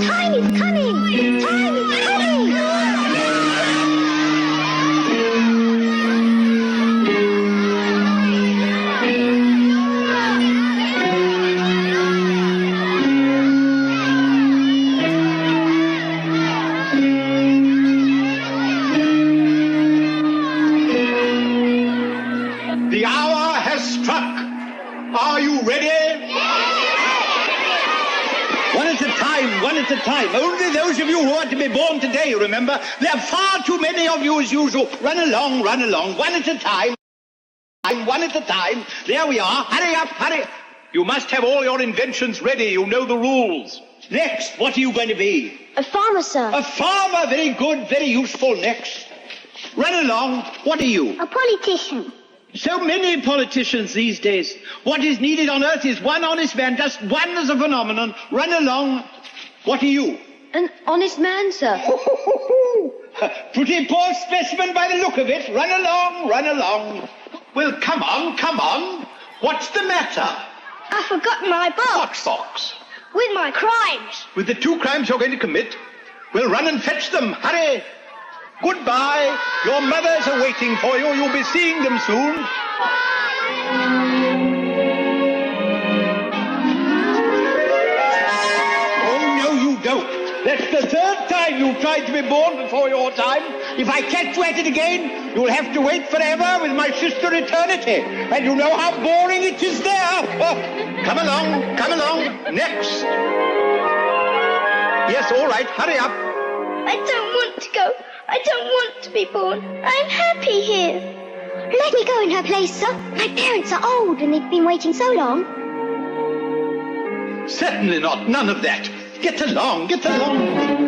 Time is coming! Time is coming! The hour has struck. Are you ready? One at a time, one at a time. Only those of you who are to be born today, remember. There are far too many of you as usual. Run along, one at a time. One at a time. There we are. Hurry up, hurry. You must have all your inventions ready. You know the rules. Next, what are you going to be? A farmer, sir. A farmer. Very good, very useful. Next. Run along. What are you? A politician. So many politicians these days. What is needed on earth is one honest man, just one as a phenomenon. Run along. What are you? An honest man, sir. Pretty poor specimen by the look of it. Run along. Well, come on. What's the matter? I've forgotten my box. What socks? With my crimes. With the 2 crimes you're going to commit? Well, run and fetch them. Hurry. Goodbye. Your mothers are waiting for you. You'll be seeing them soon. Oh, no, you don't. That's the 3rd time you've tried to be born before your time. If I catch you at it again, you'll have to wait forever with my sister Eternity. And you know how boring it is there. Oh, come along. Next. Yes, all right. Hurry up. I don't want to go. I don't want to be born. I'm happy here. Let me go in her place, sir. My parents are old and they've been waiting so long. Certainly not. None of that. Get along.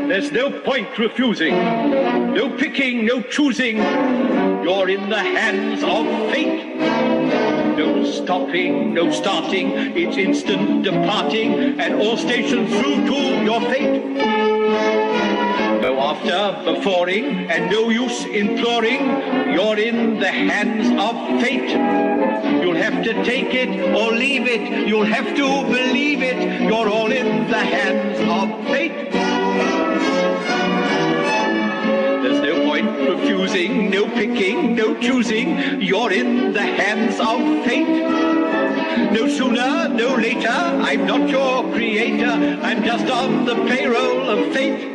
There's no point refusing. No picking, no choosing. You're in the hands of fate. No stopping, no starting. It's instant departing and all stations through to your fate. No after, beforing, and no use imploring. You're in the hands of fate. You'll have to take it or leave it. You'll have to believe it. You're all in the hands of fate. There's no point refusing, no picking, no choosing. You're in the hands of fate. No sooner, no later. I'm not your creator. I'm just on the payroll of fate.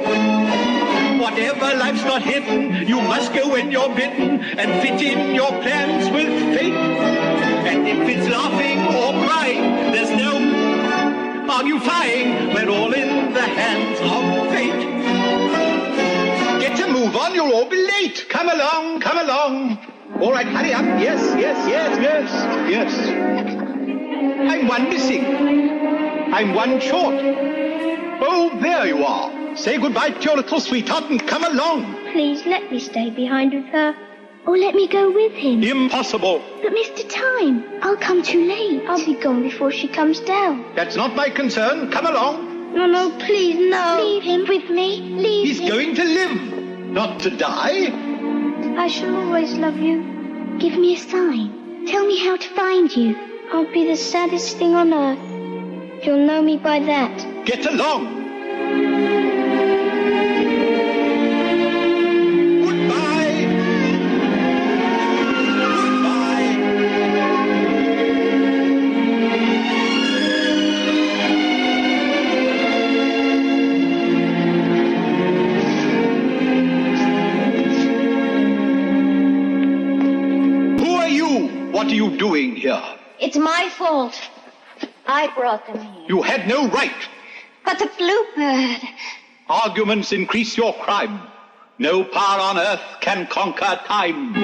Whatever life's not hidden, you must go when you're bidden and fit in your plans with fate. And if it's laughing or crying, there's no argufying. We're all in the hands of fate. Get a move on, you'll all be late. Come along. All right, hurry up. Yes. I'm one missing. I'm one short. Oh, there you are. Say goodbye to your little sweetheart and come along. Please let me stay behind with her. Or let me go with him. Impossible. But Mr. Time, I'll come too late. I'll be gone before she comes down. That's not my concern. Come along. No, please, no. Leave him with me. Leave him. He's going to live, not to die. I shall always love you. Give me a sign. Tell me how to find you. I'll be the saddest thing on earth. You'll know me by that. Get along. What are you doing here? It's my fault. I brought them here. You had no right. But the bluebird. Arguments increase your crime. No power on earth can conquer time.